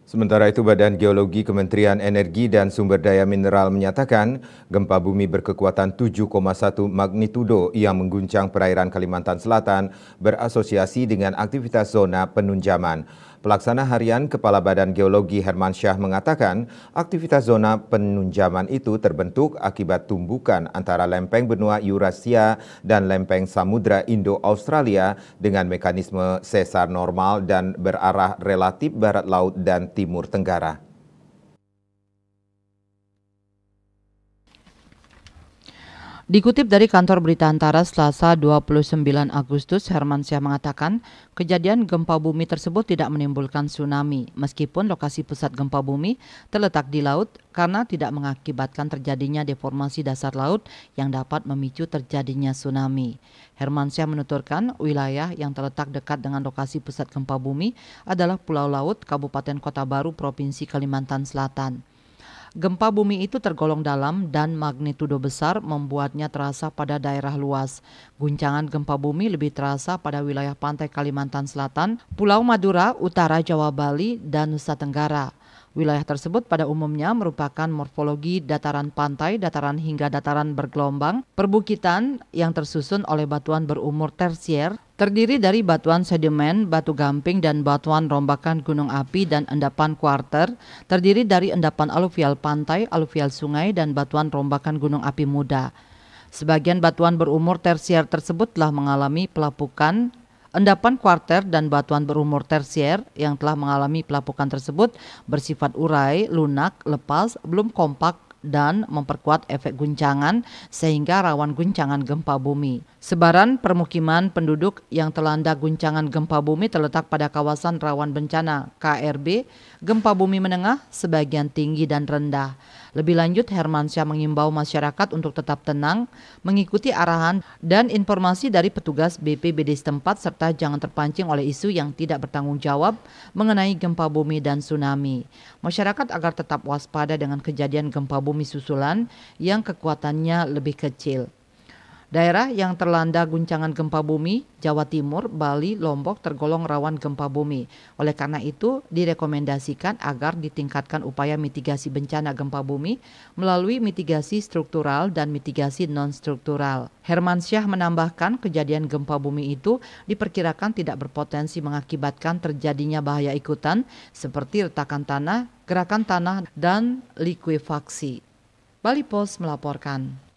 Sementara itu, Badan Geologi Kementerian Energi dan Sumber Daya Mineral menyatakan gempa bumi berkekuatan 7,1 magnitudo yang mengguncang perairan Kalimantan Selatan berasosiasi dengan aktivitas zona penunjaman. Pelaksana harian Kepala Badan Geologi Hermansyah mengatakan aktivitas zona penunjaman itu terbentuk akibat tumbukan antara lempeng benua Eurasia dan lempeng Samudra Indo-Australia dengan mekanisme sesar normal dan berarah relatif barat laut dan Timur Tenggara. Dikutip dari kantor berita Antara Selasa 29 Agustus, Hermansyah mengatakan kejadian gempa bumi tersebut tidak menimbulkan tsunami meskipun lokasi pusat gempa bumi terletak di laut karena tidak mengakibatkan terjadinya deformasi dasar laut yang dapat memicu terjadinya tsunami. Hermansyah menuturkan wilayah yang terletak dekat dengan lokasi pusat gempa bumi adalah Pulau Laut, Kabupaten Kota Baru, Provinsi Kalimantan Selatan. Gempa bumi itu tergolong dalam dan magnitudo besar membuatnya terasa pada daerah luas. Guncangan gempa bumi lebih terasa pada wilayah pantai Kalimantan Selatan, Pulau Madura, Utara Jawa, Bali, dan Nusa Tenggara. Wilayah tersebut pada umumnya merupakan morfologi dataran pantai, dataran hingga dataran bergelombang, perbukitan yang tersusun oleh batuan berumur tersier, terdiri dari batuan sedimen, batu gamping, dan batuan rombakan gunung api dan endapan kuarter, terdiri dari endapan aluvial pantai, aluvial sungai, dan batuan rombakan gunung api muda. Sebagian batuan berumur tersier tersebut telah mengalami pelapukan. Endapan kuarter dan batuan berumur tersier yang telah mengalami pelapukan tersebut bersifat urai, lunak, lepas, belum kompak, dan memperkuat efek guncangan sehingga rawan guncangan gempa bumi. Sebaran permukiman penduduk yang terlanda guncangan gempa bumi terletak pada kawasan rawan bencana KRB, gempa bumi menengah, sebagian tinggi dan rendah. Lebih lanjut, Hermansyah mengimbau masyarakat untuk tetap tenang, mengikuti arahan dan informasi dari petugas BPBD setempat serta jangan terpancing oleh isu yang tidak bertanggung jawab mengenai gempa bumi dan tsunami. Masyarakat agar tetap waspada dengan kejadian gempa bumi susulan yang kekuatannya lebih kecil. Daerah yang terlanda guncangan gempa bumi, Jawa Timur, Bali, Lombok tergolong rawan gempa bumi. Oleh karena itu, direkomendasikan agar ditingkatkan upaya mitigasi bencana gempa bumi melalui mitigasi struktural dan mitigasi non-struktural. Hermansyah menambahkan kejadian gempa bumi itu diperkirakan tidak berpotensi mengakibatkan terjadinya bahaya ikutan seperti retakan tanah, gerakan tanah, dan likuifaksi. Bali Post melaporkan.